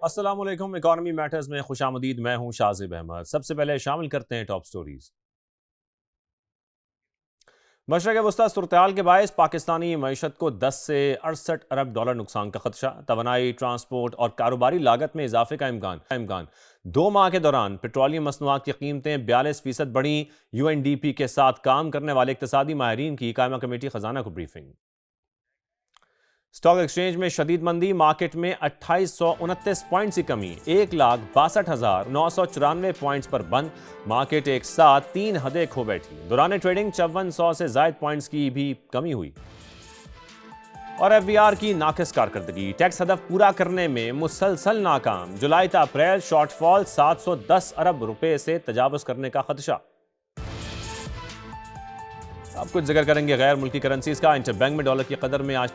السلام علیکم، economy matters میں خوش آمدید۔ میں ہوں شازب احمد۔ سب سے پہلے شامل کرتے ہیں ٹاپ سٹوریز۔ مشرق وسطی صورتحال کے باعث پاکستانی معیشت کو 10 سے 68 ارب ڈالر نقصان کا خدشہ۔ توانائی، ٹرانسپورٹ اور کاروباری لاگت میں اضافے کا امکان۔ 2 ماہ کے دوران پیٹرولیم مصنوعات کی قیمتیں 42% بڑھیں۔ UNDP کے ساتھ کام کرنے والے اقتصادی ماہرین کی قائمہ کمیٹی خزانہ کو بریفنگ۔ سٹاک ایکسچینج میں شدید مندی، مارکیٹ میں 2829 پوائنٹس کی کمی، 1,62,994 پوائنٹس پر بند۔ مارکیٹ ایک ساتھ 3 حدیں کھو بیٹھی۔ دوران ٹریڈنگ 5400 سے زائد پوائنٹس کی بھی کمی ہوئی۔ اور FBR کی ناقص کارکردگی، ٹیکس ہدف پورا کرنے میں مسلسل ناکام۔ جولائی تا اپریل شارٹ فال 710 ارب روپے سے تجاوز کرنے کا خدشہ۔ اب کچھ ذکر کریں گے غیر ملکی کرنسیز کا۔ انٹر بینک میں ڈالر کی قدر میں آج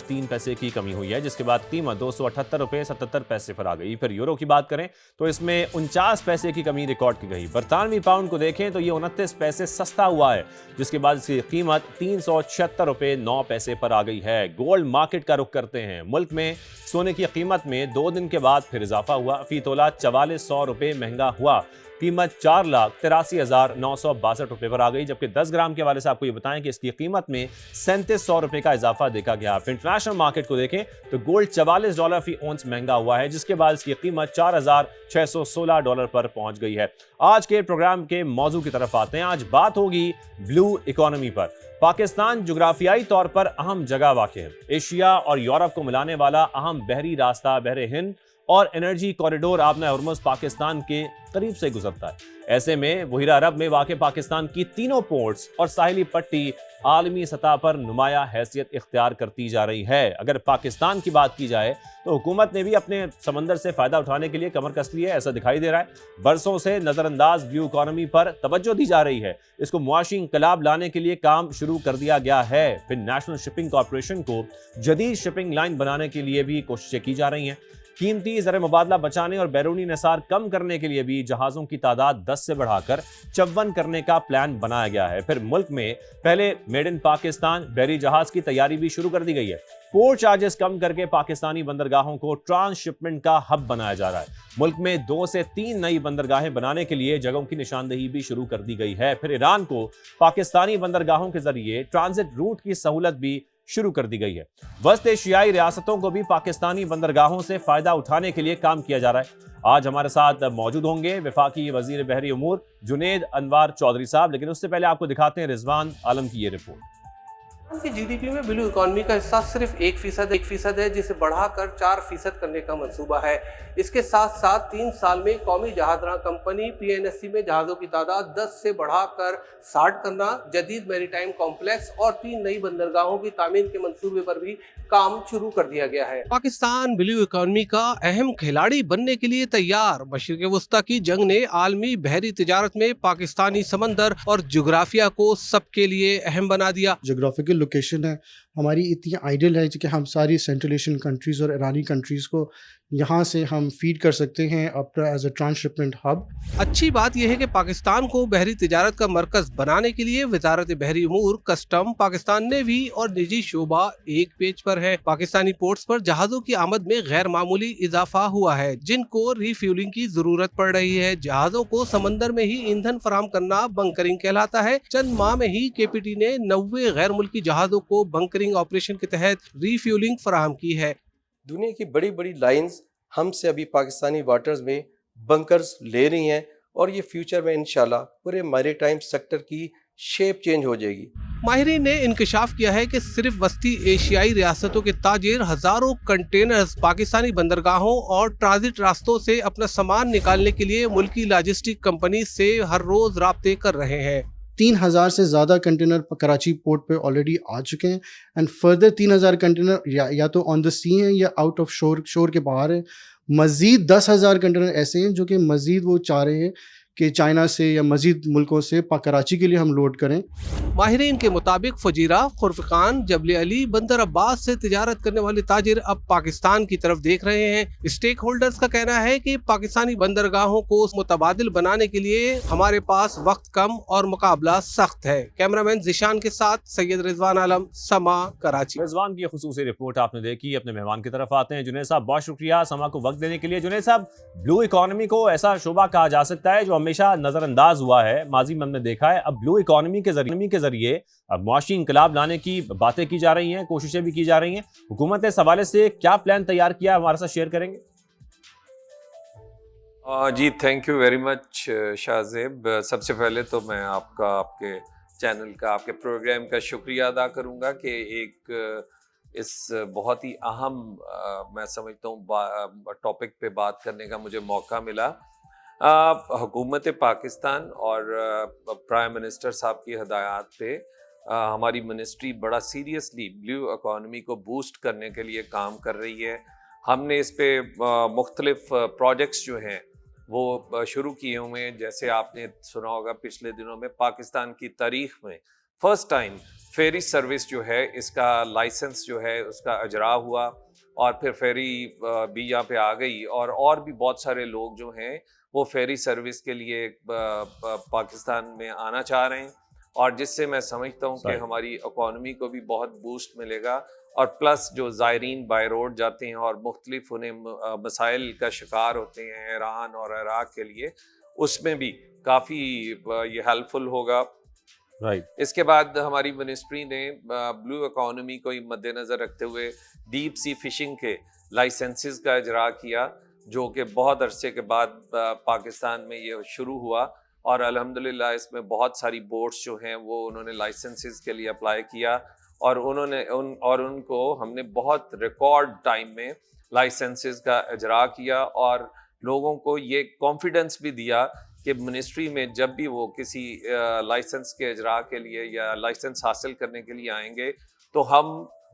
3 پیسے کی کمی ہوئی ہے، جس کے بعد قیمت 278 روپے 77 پیسے پر آ گئی۔ پھر یورو کی بات کریں تو اس میں 49 پیسے کی کمی ریکارڈ کی گئی۔ برطانوی پاؤنڈ کو دیکھیں تو یہ 29 پیسے سستا ہوا ہے، جس کے بعد اس کی قیمت 376 روپے 9 پیسے پر آ گئی ہے۔ گولڈ مارکیٹ کا رخ کرتے ہیں۔ ملک میں سونے کی قیمت میں 2 دن کے بعد پھر اضافہ ہوا، فی تولہ 4400 روپے مہنگا ہوا۔ قیمت 4,83,962 روپے پر آ گئی، جبکہ 10 گرام کے حوالے سے آپ کو یہ بتائیں کہ اس کی قیمت میں 3700 روپے کا اضافہ دیکھا گیا۔ انٹرنیشنل مارکیٹ کو دیکھیں تو گولڈ 44 ڈالر فی اونس مہنگا ہوا ہے، جس کے بعد اس کی قیمت 4616 ڈالر پر پہنچ گئی ہے۔ آج کے پروگرام کے موضوع کی طرف آتے ہیں۔ آج بات ہوگی بلو اکانومی پر۔ پاکستان جغرافیائی طور پر اہم جگہ واقع ہے۔ ایشیا اور یورپ کو ملانے والا اہم بحری راستہ بحر ہند اور انرجی کوریڈور آبنہ ہرمز پاکستان کے قریب سے گزرتا ہے۔ ایسے میں بحیرہ عرب میں واقع پاکستان کی تینوں پورٹس اور ساحلی پٹی عالمی سطح پر نمایاں حیثیت اختیار کرتی جا رہی ہے۔ اگر پاکستان کی بات کی جائے تو حکومت نے بھی اپنے سمندر سے فائدہ اٹھانے کے لیے کمر کس لی ہے، ایسا دکھائی دے رہا ہے۔ برسوں سے نظر انداز بلو اکانومی پر توجہ دی جا رہی ہے۔ اس کو معاشی انقلاب لانے کے لیے کام شروع کر دیا گیا ہے۔ پھر نیشنل شپنگ کارپوریشن کو جدید شپنگ لائن بنانے کے لیے بھی کوششیں کی جا رہی ہیں۔ قیمتی زر مبادلہ بچانے اور بیرونی انحصار کم کرنے کے لیے بھی جہازوں کی تعداد 10 سے بڑھا کر 54 کرنے کا پلان بنایا گیا ہے۔ پھر ملک میں پہلے میڈ ان پاکستان بحری جہاز کی تیاری بھی شروع کر دی گئی ہے۔ پورٹ چارجز کم کر کے پاکستانی بندرگاہوں کو ٹرانس شپمنٹ کا ہب بنایا جا رہا ہے۔ ملک میں 2 سے 3 نئی بندرگاہیں بنانے کے لیے جگہوں کی نشاندہی بھی شروع کر دی گئی ہے۔ پھر ایران کو پاکستانی بندرگاہوں کے ذریعے ٹرانزٹ روٹ کی سہولت بھی شروع کر دی گئی ہے۔ وسط ایشیائی ریاستوں کو بھی پاکستانی بندرگاہوں سے فائدہ اٹھانے کے لیے کام کیا جا رہا ہے۔ آج ہمارے ساتھ موجود ہوں گے وفاقی وزیر بحری امور جنید انوار چودھری صاحب، لیکن اس سے پہلے آپ کو دکھاتے ہیں رضوان عالم کی یہ رپورٹ۔ کی GDP میں بلو اکانومی کا حصہ صرف 1% ہے، جسے بڑھا کر 4% کرنے کا منصوبہ ہے۔ اس کے ساتھ ساتھ 3 سال میں قومی جہاز راں کمپنی PNSC میں جہازوں کی تعداد 10 سے بڑھا کر 60 کرنا، جدید میری ٹائم کمپلیکس اور 3 نئی بندرگاہوں کی تعمیر کے منصوبے پر بھی کام شروع کر دیا گیا ہے۔ پاکستان بلو اکانومی کا اہم کھلاڑی بننے کے لیے تیار۔ مشرق وسطی کی جنگ نے عالمی بحری تجارت میں پاکستانی سمندر اور جغرافیہ کو سب کے لیے اہم بنا دیا۔ جغرافیکل لوکیشن ہے ہماری اتنی آئیڈیل ہے کہ ہم ساری سینٹرل ایشین کنٹریز اور ایرانی کنٹریز کو یہاں سے ہم فیڈ کر سکتے ہیں اپنا as a transshipment hub. اچھی بات یہ ہے کہ پاکستان کو بحری تجارت کا مرکز بنانے کے لیے وزارت بحری امور، کسٹم، پاکستان نیوی اور نجی شعبہ ایک پیج پر ہے۔ پاکستانی پورٹس پر جہازوں کی آمد میں غیر معمولی اضافہ ہوا ہے، جن کو ری فیولنگ کی ضرورت پڑ رہی ہے۔ جہازوں کو سمندر میں ہی ایندھن فراہم کرنا بنکرنگ کہلاتا ہے۔ چند ماہ میں ہی KPT نے 90 غیر ملکی جہازوں کو بنکرنگ آپریشن کے تحت ری فیولنگ فراہم کی ہے۔ دنیا کی بڑی بڑی لائنز ہم سے ابھی پاکستانی واٹرز میں بنکرز لے رہی ہیں، اور یہ فیوچر میں انشاءاللہ پورے میری ٹائم سیکٹر کی شیپ چینج ہو جائے گی۔ ماہرین نے انکشاف کیا ہے کہ صرف وسطی ایشیائی ریاستوں کے تاجر ہزاروں کنٹینرز پاکستانی بندرگاہوں اور ٹرانزٹ راستوں سے اپنا سامان نکالنے کے لیے ملکی لاجسٹک کمپنی سے ہر روز رابطے کر رہے ہیں۔ 3000 سے زیادہ کنٹینر کراچی پورٹ پہ آلریڈی آ چکے ہیں، اینڈ فردر 3000 کنٹینر یا تو آن دا سی ہیں یا آؤٹ آف شور کے باہر ہیں۔ مزید 10,000 کنٹینر ایسے ہیں جو کہ مزید وہ چاہ رہے ہیں کہ چائنا سے یا مزید ملکوں سے کراچی کے لیے ہم لوڈ کریں۔ ماہرین کے مطابق فجیرہ، خرفقان، جبل علی، بندر عباس سے تجارت کرنے والے تاجر اب پاکستان کی طرف دیکھ رہے ہیں۔ اسٹیک ہولڈرز کا کہنا ہے کہ پاکستانی بندرگاہوں کو متبادل بنانے کے لیے ہمارے پاس وقت کم اور مقابلہ سخت ہے۔ کیمرامین ذیشان کے ساتھ سید رضوان عالم، سما، کراچی۔ رضوان کی خصوصی رپورٹ آپ نے دیکھی، اپنے مہمان کی طرف آتے ہیں۔ جنید صاحب بہت شکریہ سما کو وقت دینے کے لیے۔ جنید صاحب، بلو اکانومی کو ایسا شعبہ کہا جا سکتا ہے جو ہمیشہ نظر انداز ہوا ہے، ماضی میں ہم نے دیکھا ہے۔ اب بلو اکانومی کے ذریعے اب معاشی انقلاب لانے کی باتیں کی جا رہی ہیں، کوششیں بھی کی جا رہی ہیں۔ حکومت نے اس حوالے سے کیا پلان تیار کیا ہے، ہمارے ساتھ شیئر کریں گے؟ جی تھینک یو ویری مچ شاہ زیب۔ سب سے پہلے تو میں آپ کا، آپ کے چینل کا، آپ کے پروگرام کا شکریہ ادا کروں گا کہ ایک اس بہت ہی اہم میں سمجھتا ہوں ٹاپک پہ بات کرنے کا مجھے موقع ملا۔ حکومت پاکستان اور پرائم منسٹر صاحب کی ہدایات پہ ہماری منسٹری بڑا سیریسلی بلیو اکانومی کو بوسٹ کرنے کے لیے کام کر رہی ہے۔ ہم نے اس پہ مختلف پروجیکٹس جو ہیں وہ شروع کیے ہوئے ہیں۔ جیسے آپ نے سنا ہوگا پچھلے دنوں میں پاکستان کی تاریخ میں فرسٹ ٹائم فیری سروس جو ہے اس کا لائسنس جو ہے اس کا اجرا ہوا، اور پھر فیری بھی یہاں پہ آ گئی، اور بھی بہت سارے لوگ جو ہیں وہ فیری سروس کے لیے پاکستان میں آنا چاہ رہے ہیں، اور جس سے میں سمجھتا ہوں کہ ہماری اکانومی کو بھی بہت بوسٹ ملے گا، اور پلس جو زائرین بائی روڈ جاتے ہیں اور مختلف انہیں مسائل کا شکار ہوتے ہیں ایران اور عراق کے لیے، اس میں بھی کافی یہ ہیلپ فل ہوگا۔ اس کے بعد ہماری منسٹری نے بلو اکانومی کو مد نظر رکھتے ہوئے ڈیپ سی فشنگ کے لائسنسز کا اجرا کیا، جو کہ بہت عرصے کے بعد پاکستان میں یہ شروع ہوا، اور الحمدللہ اس میں بہت ساری بوٹس جو ہیں وہ انہوں نے لائسنسز کے لیے اپلائی کیا، اور ان کو ہم نے بہت ریکارڈ ٹائم میں لائسنسز کا اجرا کیا، اور لوگوں کو یہ کانفیڈنس بھی دیا کہ منسٹری میں جب بھی وہ کسی لائسنس کے اجرا کے لیے یا لائسنس حاصل کرنے کے لیے آئیں گے تو ہم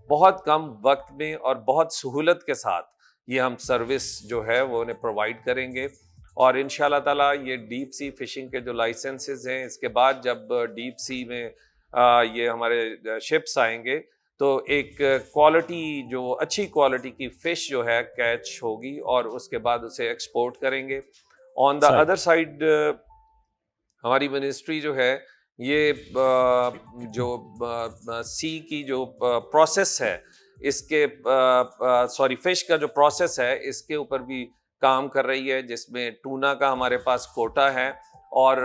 بہت کم وقت میں اور بہت سہولت کے ساتھ یہ ہم سروس جو ہے وہ انہیں پرووائڈ کریں گے۔ اور ان شاء اللہ تعالیٰ یہ ڈیپ سی فشنگ کے جو لائسنسز ہیں، اس کے بعد جب ڈیپ سی میں یہ ہمارے شپس آئیں گے تو ایک کوالٹی، جو اچھی کوالٹی کی فش جو ہے کیچ ہوگی، اور اس کے بعد اسے ایکسپورٹ کریں گے۔ آن دا ادر سائڈ ہماری منسٹری جو ہے یہ جو سی کی جو پروسیس ہے، اس کے فش کا جو پروسیس ہے اس کے اوپر بھی کام کر رہی ہے، جس میں ٹونا کا ہمارے پاس کوٹا ہے، اور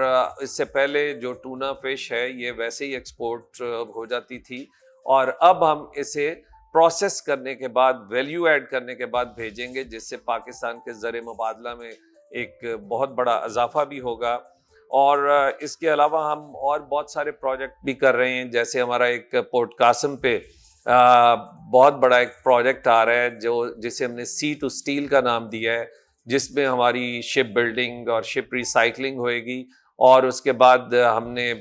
اس سے پہلے جو ٹونا فش ہے یہ ویسے ہی ایکسپورٹ ہو جاتی تھی، اور اب ہم اسے پروسیس کرنے کے بعد، ویلیو ایڈ کرنے کے بعد بھیجیں گے، جس سے پاکستان کے زر مبادلہ میں ایک بہت بڑا اضافہ بھی ہوگا۔ اور اس کے علاوہ ہم اور بہت سارے پروجیکٹ بھی کر رہے ہیں، جیسے ہمارا ایک پورٹ قاسم پہ بہت بڑا ایک پروجیکٹ آ رہا ہے جسے ہم نے سی ٹو اسٹیل کا نام دیا ہے، جس میں ہماری شپ بلڈنگ اور شپ ریسائکلنگ ہوئے گی، اور اس کے بعد ہم نے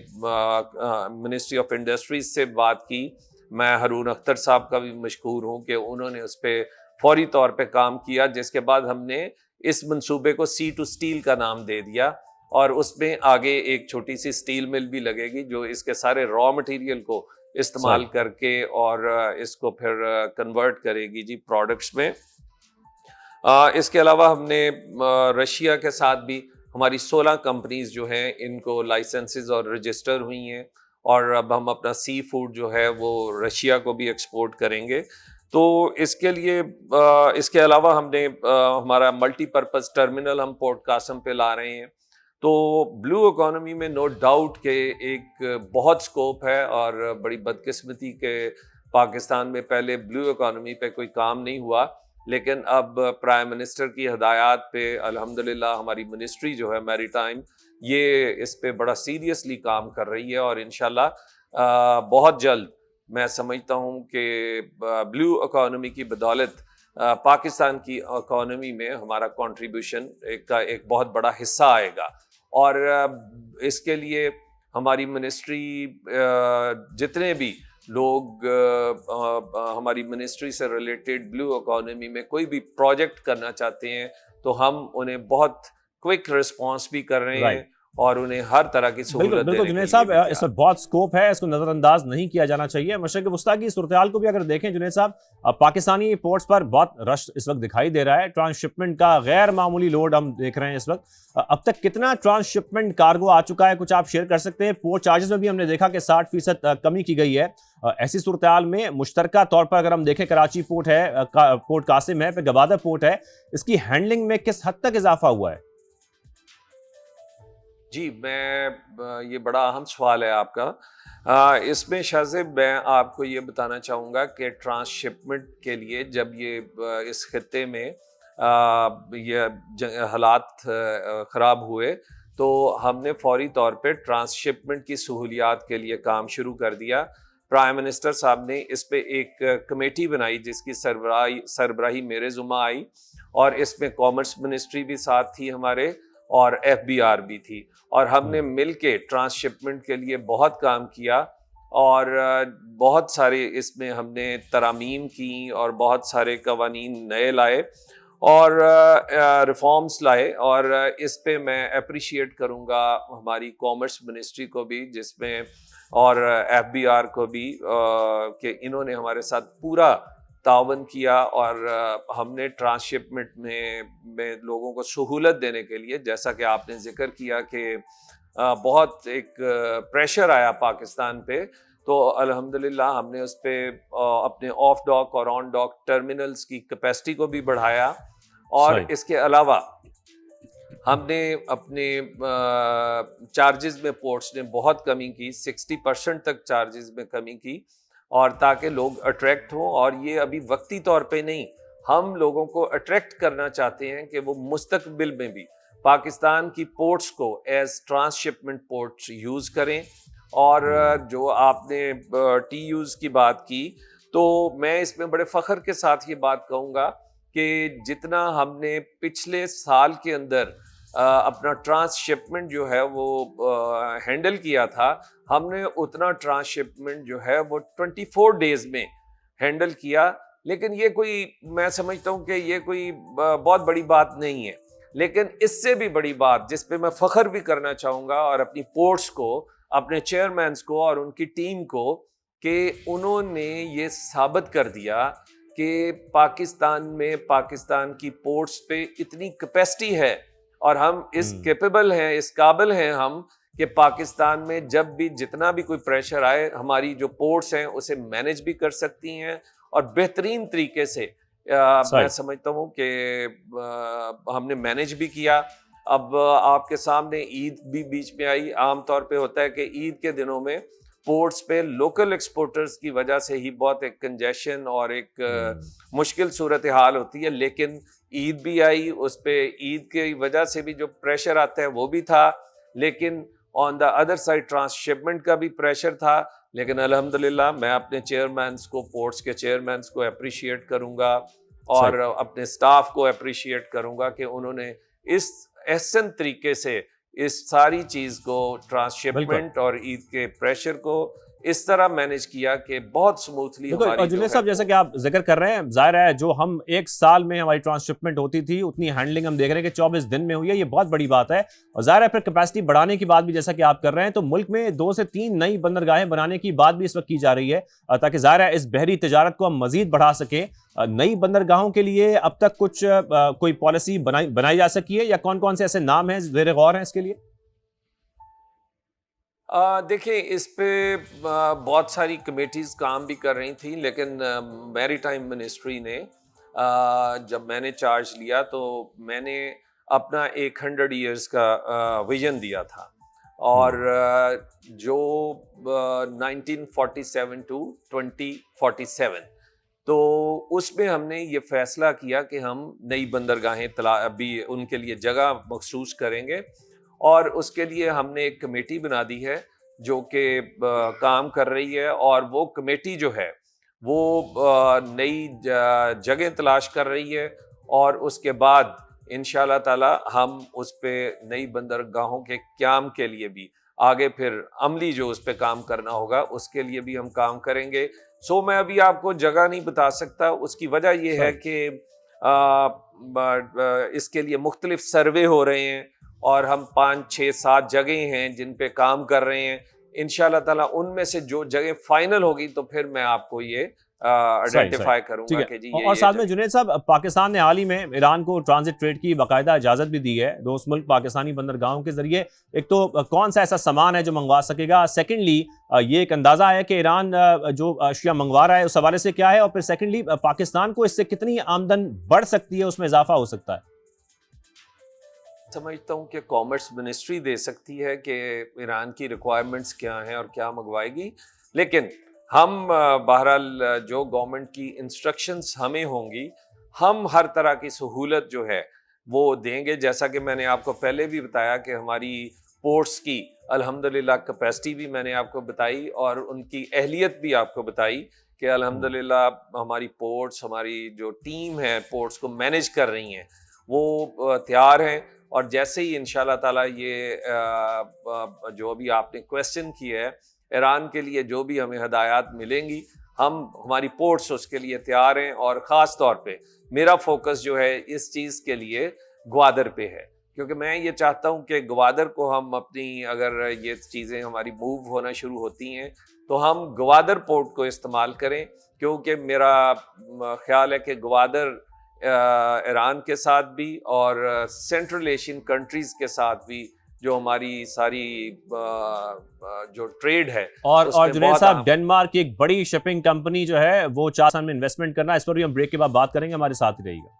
منسٹری آف انڈسٹریز سے بات کی۔ میں ہارون اختر صاحب کا بھی مشکور ہوں کہ انہوں نے اس پہ فوری طور پہ کام کیا، جس کے بعد ہم نے اس منصوبے کو سی ٹو اسٹیل کا نام دے دیا، اور اس میں آگے ایک چھوٹی سی اسٹیل مل بھی لگے گی جو اس کے سارے را مٹیریل کو استعمال کر کے اور اس کو پھر کنورٹ کرے گی جی پروڈکٹس میں۔ اس کے علاوہ ہم نے رشیا کے ساتھ بھی ہماری 16 کمپنیز جو ہیں ان کو لائسنسز اور رجسٹر ہوئی ہیں، اور اب ہم اپنا سی فوڈ جو ہے وہ رشیا کو بھی ایکسپورٹ کریں گے۔ تو اس کے لیے اس کے علاوہ ہم نے ہمارا ملٹی پرپز ٹرمینل ہم پورٹ قاسم پہ لا رہے ہیں۔ تو بلو اکانومی میں نو ڈاؤٹ کہ ایک بہت سکوپ ہے، اور بڑی بدقسمتی کہ پاکستان میں پہلے بلو اکانومی پہ کوئی کام نہیں ہوا، لیکن اب پرائم منسٹر کی ہدایات پہ الحمدللہ ہماری منسٹری جو ہے میری ٹائم یہ اس پہ بڑا سیریسلی کام کر رہی ہے، اور انشاءاللہ بہت جلد میں سمجھتا ہوں کہ بلو اکانومی کی بدولت پاکستان کی اکانومی میں ہمارا کنٹریبیوشن ایک بہت بڑا حصہ آئے گا، اور اس کے لیے ہماری منسٹری جتنے بھی لوگ ہماری منسٹری سے ریلیٹڈ بلو اکانومی میں کوئی بھی پروجیکٹ کرنا چاہتے ہیں تو ہم انہیں بہت کوئک رسپانس بھی کر رہے ہیں، اور انہیں ہر طرح کی سہولت بالکل دینے بالکل کے جنید لیے صاحب، بھی تیار اس میں بہت سکوپ ہے، اس کو نظر انداز نہیں کیا جانا چاہیے. مشرق وسطیٰ کی صورتحال کو بھی اگر دیکھیں جنید صاحب، پاکستانی پورٹس پر بہت رش اس وقت دکھائی دے رہا ہے. ٹرانس شپمنٹ کا غیر معمولی لوڈ ہم دیکھ رہے ہیں اس وقت. اب تک کتنا ٹرانس شپمنٹ کارگو آ چکا ہے، کچھ آپ شیئر کر سکتے ہیں؟ پورٹ چارجز میں بھی ہم نے دیکھا کہ 60% کمی کی گئی ہے. ایسی صورتحال میں مشترکہ طور پر اگر ہم دیکھیں، کراچی پورٹ ہے، پورٹ قاسم ہے، پھر گوادر پورٹ ہے، اس کی ہینڈلنگ میں کس حد تک اضافہ ہوا ہے؟ جی، یہ بڑا اہم سوال ہے آپ کا. اس میں شاہ زیب میں آپ کو یہ بتانا چاہوں گا کہ ٹرانس شپمنٹ کے لیے جب یہ اس خطے میں یہ حالات خراب ہوئے تو ہم نے فوری طور پہ ٹرانس شپمنٹ کی سہولیات کے لیے کام شروع کر دیا. پرائم منسٹر صاحب نے اس پہ ایک کمیٹی بنائی جس کی سربراہی میرے ذمہ آئی، اور اس میں کامرس منسٹری بھی ساتھ تھی ہمارے، اور ایف بی آر بھی تھی، اور ہم نے مل کے ٹرانس شپمنٹ کے لیے بہت کام کیا، اور بہت سارے اس میں ہم نے ترامیم کی اور بہت سارے قوانین نئے لائے اور ریفارمز لائے. اور اس پہ میں اپریشیٹ کروں گا ہماری کامرس منسٹری کو بھی، جس میں اور ایف بی آر کو بھی، کہ انہوں نے ہمارے ساتھ پورا تعاون کیا، اور ہم نے ٹرانس شپمنٹ میں لوگوں کو سہولت دینے کے لیے، جیسا کہ آپ نے ذکر کیا کہ بہت ایک پریشر آیا پاکستان پہ، تو الحمدللہ ہم نے اس پہ اپنے آف ڈاک اور آن ڈاک ٹرمینلز کی کیپیسٹی کو بھی بڑھایا. اور صحیح. اس کے علاوہ ہم نے اپنے چارجز میں پورٹس نے بہت کمی کی، 60% تک چارجز میں کمی کی، اور تاکہ لوگ اٹریکٹ ہوں. اور یہ ابھی وقتی طور پہ نہیں، ہم لوگوں کو اٹریکٹ کرنا چاہتے ہیں کہ وہ مستقبل میں بھی پاکستان کی پورٹس کو as transshipment ports use کریں. اور جو آپ نے ٹی یوز کی بات کی، تو میں اس میں بڑے فخر کے ساتھ یہ بات کہوں گا کہ جتنا ہم نے پچھلے سال کے اندر اپنا ٹرانس شپمنٹ جو ہے وہ ہینڈل کیا تھا، ہم نے اتنا ٹرانس شپمنٹ جو ہے وہ 24 ڈیز میں ہینڈل کیا. لیکن یہ کوئی، میں سمجھتا ہوں کہ یہ کوئی بہت بڑی بات نہیں ہے. لیکن اس سے بھی بڑی بات جس پہ میں فخر بھی کرنا چاہوں گا، اور اپنی پورٹس کو، اپنے چیئرمینس کو اور ان کی ٹیم کو، کہ انہوں نے یہ ثابت کر دیا کہ پاکستان میں، پاکستان کی پورٹس پہ اتنی کیپیسٹی ہے، اور ہم اس کیپیبل ہیں، اس قابل ہیں ہم، کہ پاکستان میں جب بھی جتنا بھی کوئی پریشر آئے، ہماری جو پورٹس ہیں اسے مینج بھی کر سکتی ہیں، اور بہترین طریقے سے میں سمجھتا ہوں کہ ہم نے مینج بھی کیا. اب آپ کے سامنے عید بھی بیچ میں آئی. عام طور پہ ہوتا ہے کہ عید کے دنوں میں پورٹس پہ لوکل ایکسپورٹرز کی وجہ سے ہی بہت ایک کنجیشن اور ایک مشکل صورتحال ہوتی ہے، لیکن عید بھی آئی، اس پہ عید کی وجہ سے بھی جو پریشر آتا ہے وہ بھی تھا، لیکن on the other side transshipment کا بھی پریشر تھا. لیکن الحمدللہ میں اپنے چیئرمینس کو، پورٹس کے چیئرمینس کو اپریشیٹ کروں گا، اور اپنے سٹاف کو اپریشیٹ کروں گا کہ انہوں نے اس احسن طریقے سے اس ساری چیز کو، ٹرانس شپمنٹ اور عید کے پریشر کو اس طرح مینج کیا کہ بہت سموتھلی ہماری. اور جنید صاحب، جیسا کہ آپ ذکر کر رہے ہیں، ظاہر ہے جو ہم ایک سال میں ہماری ٹرانس شپمنٹ ہوتی تھی، اتنی ہینڈلنگ ہم دیکھ رہے ہیں کہ 24 دن میں ہوئی ہے. یہ بہت بڑی بات ہے. اور ظاہر ہے پھر کیپیسٹی بڑھانے کی بات بھی جیسا کہ آپ کر رہے ہیں، تو ملک میں 2 سے 3 نئی بندرگاہیں بنانے کی بات بھی اس وقت کی جا رہی ہے، تاکہ ظاہر ہے اس بحری تجارت کو ہم مزید بڑھا سکیں. نئی بندرگاہوں کے لیے اب تک کچھ کوئی پالیسی بنائی جا سکی ہے، یا کون کون سے ایسے نام ہیں زیر غور ہیں اس کے لیے؟ دیکھیں، اس پہ بہت ساری کمیٹیز کام بھی کر رہی تھیں، لیکن میری ٹائم منسٹری نے جب میں نے چارج لیا تو میں نے اپنا 100 ایئرز کا ویژن دیا تھا، اور جو 1947 to 2047، تو اس میں ہم نے یہ فیصلہ کیا کہ ہم نئی بندرگاہیں بھی ان کے لیے جگہ مخصوص کریں گے، اور اس کے لیے ہم نے ایک کمیٹی بنا دی ہے جو کہ کام کر رہی ہے. اور وہ کمیٹی جو ہے وہ نئی جگہیں تلاش کر رہی ہے، اور اس کے بعد انشاءاللہ تعالی ہم اس پہ نئی بندرگاہوں کے قیام کے لیے بھی آگے پھر عملی جو اس پہ کام کرنا ہوگا اس کے لیے بھی ہم کام کریں گے. میں ابھی آپ کو جگہ نہیں بتا سکتا. اس کی وجہ یہ ہے کہ اس کے لیے مختلف سروے ہو رہے ہیں، اور ہم 5 6 7 جگہیں ہیں جن پہ کام کر رہے ہیں. انشاءاللہ تعالیٰ ان میں سے جو جگہ فائنل ہوگی تو پھر میں آپ کو یہ آئیڈینٹیفائی کروں گا کہ جی اور ساتھ میں جنید صاحب پاکستان نے حال ہی میں ایران کو ٹرانزٹ ٹریڈ کی باقاعدہ اجازت بھی دی ہے. دوست ملک پاکستانی بندرگاہوں کے ذریعے ایک تو کون سا ایسا سامان ہے جو منگوا سکے گا, سیکنڈلی یہ ایک اندازہ ہے کہ ایران جو اشیاء منگوا رہا ہے اس حوالے سے کیا ہے, اور پھر سیکنڈلی پاکستان کو اس سے کتنی آمدن بڑھ سکتی ہے, اس میں اضافہ ہو سکتا ہے؟ سمجھتا ہوں کہ کامرس منسٹری دے سکتی ہے کہ ایران کی ریکوائرمنٹس کیا ہیں اور کیا منگوائے گی, لیکن ہم بہرحال جو گورنمنٹ کی انسٹرکشنز ہمیں ہوں گی ہم ہر طرح کی سہولت جو ہے وہ دیں گے. جیسا کہ میں نے آپ کو پہلے بھی بتایا کہ ہماری پورٹس کی الحمدللہ کیپیسٹی بھی میں نے آپ کو بتائی اور ان کی اہلیت بھی آپ کو بتائی کہ الحمدللہ ہماری پورٹس, ہماری جو ٹیم ہے پورٹس کو مینیج کر رہی ہیں وہ تیار ہیں. اور جیسے ہی انشاءاللہ تعالیٰ یہ جو بھی آپ نے کویسچن کیا ہے ایران کے لیے جو بھی ہمیں ہدایات ملیں گی ہماری پورٹس اس کے لیے تیار ہیں. اور خاص طور پہ میرا فوکس جو ہے اس چیز کے لیے گوادر پہ ہے, کیونکہ میں یہ چاہتا ہوں کہ گوادر کو ہم اپنی اگر یہ چیزیں ہماری موو ہونا شروع ہوتی ہیں تو ہم گوادر پورٹ کو استعمال کریں, کیونکہ میرا خیال ہے کہ گوادر ایران کے ساتھ بھی اور سینٹرل ایشین کنٹریز کے ساتھ بھی جو ہماری ساری جو ٹریڈ ہے. اور جنید صاحب ڈنمارک کی ایک بڑی شپنگ کمپنی جو ہے وہ 4 سال میں انویسٹمنٹ کرنا ہے, اس پر بھی ہم بریک کے بعد بات کریں گے, ہمارے ساتھ ہی رہیے گا.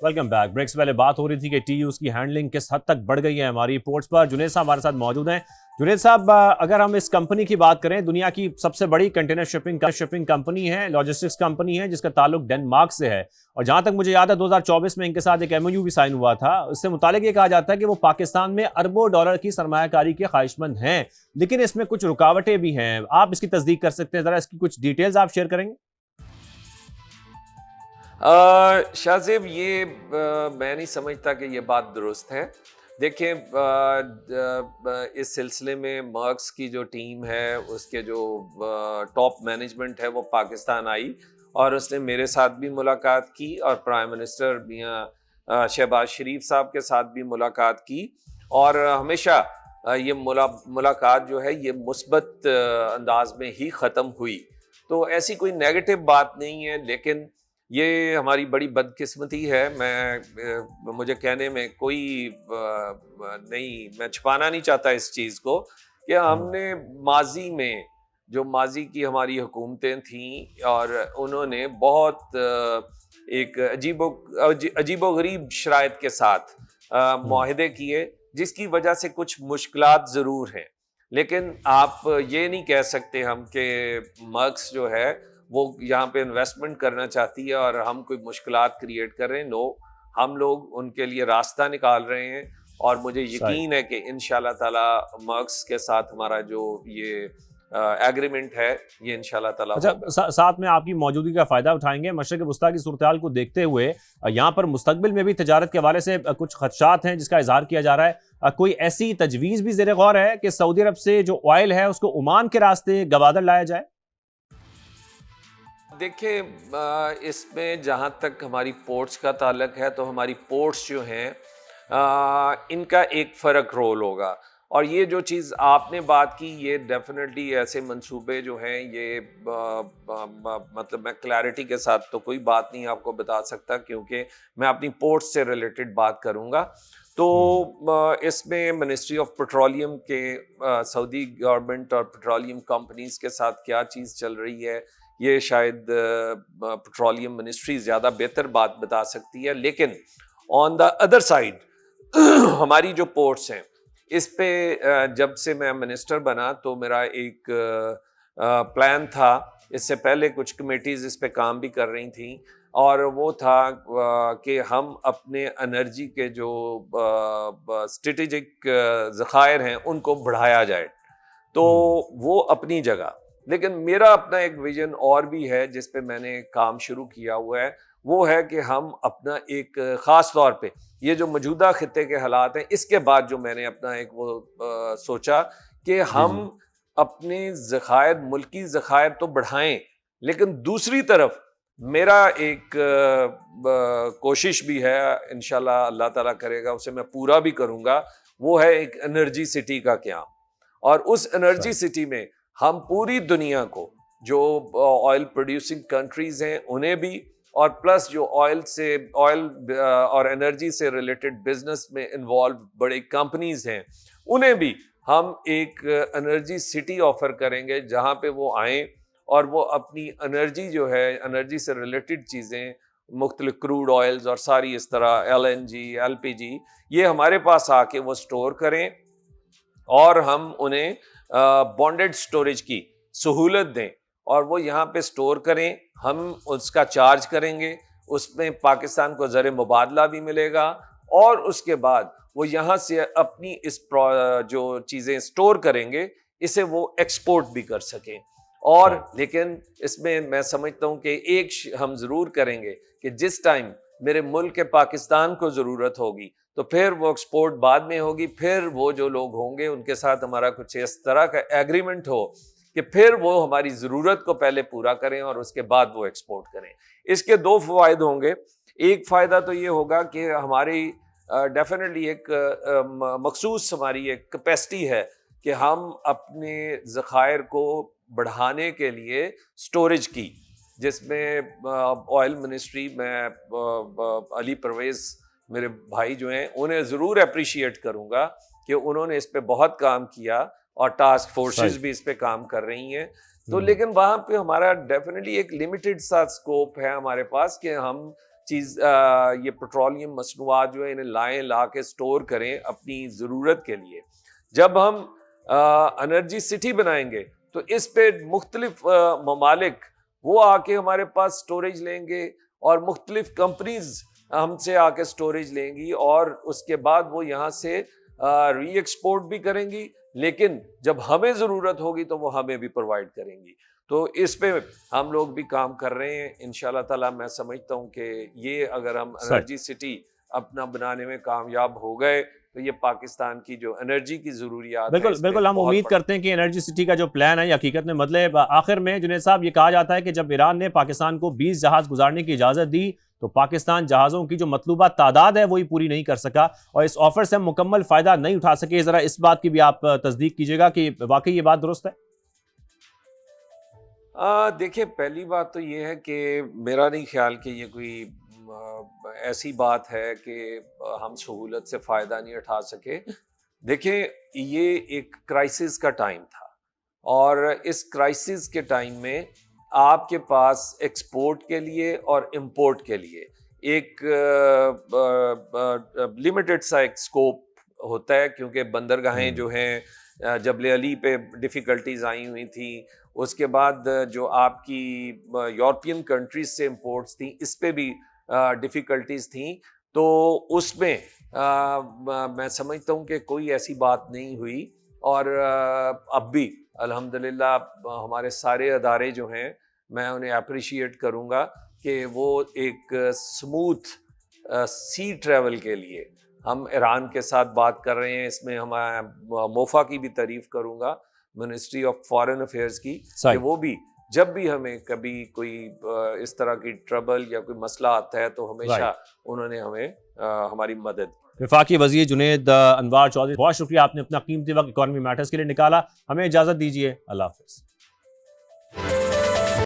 Welcome back. بریک سے پہلے بات ہو رہی تھی کہ ٹی یوز کی ہینڈلنگ کس حد تک بڑھ گئی ہے ہماری پورٹس پر. جنید صاحب ہمارے ساتھ موجود ہیں. جنید صاحب اگر ہم اس کمپنی کی بات کریں, دنیا کی سب سے بڑی کنٹینر شپنگ کمپنی ہے, لاجسٹکس کمپنی ہے جس کا تعلق ڈنمارک سے ہے, اور جہاں تک مجھے یاد ہے 2024 میں ان کے ساتھ ایک MOU بھی سائن ہوا تھا. اس سے متعلق یہ کہا جاتا ہے کہ وہ پاکستان میں اربوں ڈالر کی سرمایہ کاری کے خواہش مند ہیں, لیکن اس میں کچھ رکاوٹیں بھی ہیں. آپ اس کی تصدیق کر سکتے ہیں, ذرا اس کی کچھ ڈیٹیلز آپ شیئر کریں گے؟ شاہ زیب یہ میں نہیں سمجھتا کہ یہ بات درست ہے. دیکھیں اس سلسلے میں مرکس کی جو ٹیم ہے اس کے جو ٹاپ مینجمنٹ ہے وہ پاکستان آئی اور اس نے میرے ساتھ بھی ملاقات کی اور پرائم منسٹر میاں شہباز شریف صاحب کے ساتھ بھی ملاقات کی, اور ہمیشہ یہ ملاقات جو ہے یہ مثبت انداز میں ہی ختم ہوئی. تو ایسی کوئی نیگیٹو بات نہیں ہے, لیکن یہ ہماری بڑی بدقسمتی ہے. مجھے کہنے میں کوئی نہیں, میں چھپانا نہیں چاہتا اس چیز کو کہ ہم نے ماضی میں جو ماضی کی ہماری حکومتیں تھیں اور انہوں نے بہت ایک عجیب و غریب شرائط کے ساتھ معاہدے کیے جس کی وجہ سے کچھ مشکلات ضرور ہیں, لیکن آپ یہ نہیں کہہ سکتے ہم کہ مرکس جو ہے وہ یہاں پہ انویسٹمنٹ کرنا چاہتی ہے اور ہم کوئی مشکلات کریٹ کر رہے ہیں. نو, ہم لوگ ان کے لیے راستہ نکال رہے ہیں اور مجھے یقین ہے کہ انشاءاللہ تعالی مرکس کے ساتھ ہمارا جو یہ ایگریمنٹ ہے یہ انشاءاللہ تعالی ساتھ میں آپ کی موجودگی کا فائدہ اٹھائیں گے. مشرق وسطیٰ کی صورتحال کو دیکھتے ہوئے یہاں پر مستقبل میں بھی تجارت کے حوالے سے کچھ خدشات ہیں جس کا اظہار کیا جا رہا ہے. کوئی ایسی تجویز بھی زیر غور ہے کہ سعودی عرب سے جو آئل ہے اس کو عمان کے راستے گوادر لایا جائے؟ دیکھیں اس میں جہاں تک ہماری پورٹس کا تعلق ہے تو ہماری پورٹس جو ہیں ان کا ایک فرق رول ہوگا, اور یہ جو چیز آپ نے بات کی یہ ڈیفینیٹلی ایسے منصوبے جو ہیں یہ مطلب میں کلیئرٹی کے ساتھ تو کوئی بات نہیں آپ کو بتا سکتا کیونکہ میں اپنی پورٹس سے ریلیٹڈ بات کروں گا. تو اس میں منسٹری آف پیٹرولیم کے سعودی گورنمنٹ اور پیٹرولیم کمپنیز کے ساتھ کیا چیز چل رہی ہے یہ شاید پیٹرولیم منسٹری زیادہ بہتر بات بتا سکتی ہے, لیکن آن دا ادر سائڈ ہماری جو پورٹس ہیں اس پہ جب سے میں منسٹر بنا تو میرا ایک پلان تھا, اس سے پہلے کچھ کمیٹیز اس پہ کام بھی کر رہی تھیں, اور وہ تھا کہ ہم اپنے انرجی کے جو اسٹریٹجک ذخائر ہیں ان کو بڑھایا جائے. تو وہ اپنی جگہ, لیکن میرا اپنا ایک ویژن اور بھی ہے جس پہ میں نے کام شروع کیا ہوا ہے, وہ ہے کہ ہم اپنا ایک خاص طور پہ یہ جو موجودہ خطے کے حالات ہیں اس کے بعد جو میں نے اپنا ایک وہ سوچا کہ ہم اپنے ذخائر ملکی ذخائر تو بڑھائیں, لیکن دوسری طرف میرا ایک کوشش بھی ہے انشاءاللہ اللہ تعالیٰ کرے گا اسے میں پورا بھی کروں گا, وہ ہے ایک انرجی سٹی کا قیام. اور اس انرجی سٹی میں ہم پوری دنیا کو جو آئل پروڈیوسنگ کنٹریز ہیں انہیں بھی, اور پلس جو آئل اور انرجی سے ریلیٹڈ بزنس میں انوالو بڑے کمپنیز ہیں انہیں بھی ہم ایک انرجی سٹی آفر کریں گے جہاں پہ وہ آئیں اور وہ اپنی انرجی جو ہے, انرجی سے ریلیٹڈ چیزیں, مختلف کروڈ آئلز اور ساری اس طرح LNG LPG یہ ہمارے پاس آ کے وہ سٹور کریں, اور ہم انہیں بانڈڈ سٹوریج کی سہولت دیں اور وہ یہاں پہ سٹور کریں. ہم اس کا چارج کریں گے, اس میں پاکستان کو زر مبادلہ بھی ملے گا, اور اس کے بعد وہ یہاں سے اپنی اس جو چیزیں سٹور کریں گے اسے وہ ایکسپورٹ بھی کر سکیں. اور لیکن اس میں میں سمجھتا ہوں کہ ایک ہم ضرور کریں گے کہ جس ٹائم میرے ملک پاکستان کو ضرورت ہوگی تو پھر وہ ایکسپورٹ بعد میں ہوگی, پھر وہ جو لوگ ہوں گے ان کے ساتھ ہمارا کچھ اس طرح کا ایگریمنٹ ہو کہ پھر وہ ہماری ضرورت کو پہلے پورا کریں اور اس کے بعد وہ ایکسپورٹ کریں. اس کے دو فوائد ہوں گے. ایک فائدہ تو یہ ہوگا کہ ہماری ڈیفینیٹلی ایک مخصوص ہماری ایک کیپیسٹی ہے کہ ہم اپنے ذخائر کو بڑھانے کے لیے سٹوریج کی, جس میں آئل منسٹری میں علی پرویز میرے بھائی جو ہیں انہیں ضرور اپریشیٹ کروں گا کہ انہوں نے اس پہ بہت کام کیا اور ٹاسک فورسز بھی اس پہ کام کر رہی ہیں. تو لیکن وہاں پہ ہمارا ڈیفینیٹلی ایک لمیٹڈ سا اسکوپ ہے ہمارے پاس کہ ہم یہ پیٹرولیم مصنوعات جو ہے انہیں لا کے سٹور کریں اپنی ضرورت کے لیے. جب ہم انرجی سٹی بنائیں گے تو اس پہ مختلف ممالک وہ آ کے ہمارے پاس سٹوریج لیں گے, اور مختلف کمپنیز ہم سے آ کے سٹوریج لیں گی, اور اس کے بعد وہ یہاں سے ری ایکسپورٹ بھی کریں گی, لیکن جب ہمیں ضرورت ہوگی تو وہ ہمیں بھی پرووائڈ کریں گی. تو اس پہ ہم لوگ بھی کام کر رہے ہیں انشاءاللہ تعالیٰ. میں سمجھتا ہوں کہ یہ اگر ہم انرجی سٹی اپنا بنانے میں کامیاب ہو گئے تو یہ پاکستان کی جو انرجی کی ضروریات بالکل ہم امید کرتے ہیں کہ انرجی سٹی کا جو پلان ہے یہ حقیقت میں بدلے. آخر میں جنید صاحب یہ کہا جاتا ہے کہ جب ایران نے پاکستان کو 20 جہاز گزارنے کی اجازت دی تو پاکستان جہازوں کی جو مطلوبہ تعداد ہے وہی پوری نہیں کر سکا, اور اس آفر سے ہم مکمل فائدہ نہیں اٹھا سکے. ذرا اس بات کی بھی آپ تصدیق کیجیے گا کہ واقعی یہ بات درست ہے. دیکھیں, پہلی بات تو یہ ہے کہ میرا نہیں خیال کہ یہ کوئی ایسی بات ہے کہ ہم سہولت سے فائدہ نہیں اٹھا سکے. دیکھیں, یہ ایک کرائسس کا ٹائم تھا, اور اس کرائسس کے ٹائم میں آپ کے پاس ایکسپورٹ کے لیے اور امپورٹ کے لیے ایک لمیٹڈ سا ایک اسکوپ ہوتا ہے, کیونکہ بندرگاہیں جو ہیں جبل علی پہ ڈیفیکلٹیز آئی ہوئی تھیں, اس کے بعد جو آپ کی یورپین کنٹریز سے امپورٹس تھیں اس پہ بھی ڈیفیکلٹیز تھیں. تو اس میں میں سمجھتا ہوں کہ کوئی ایسی بات نہیں ہوئی, اور اب بھی الحمدللہ ہمارے سارے ادارے جو ہیں میں انہیں اپریشیٹ کروں گا کہ وہ ایک سموتھ سی ٹریول کے لیے ہم ایران کے ساتھ بات کر رہے ہیں. اس میں ہم موفا کی بھی تعریف کروں گا, منسٹری آف فارن افیئرز کی, کہ وہ بھی جب بھی ہمیں کبھی کوئی اس طرح کی ٹربل یا کوئی مسئلہ آتا ہے تو ہمیشہ انہوں نے ہمیں ہماری مدد. وفاقی وزیر جنید انوار چودھری, بہت شکریہ, آپ نے اپنا قیمتی وقت اکانومی میٹرز کے لیے نکالا. ہمیں اجازت دیجیے, اللہ حافظ.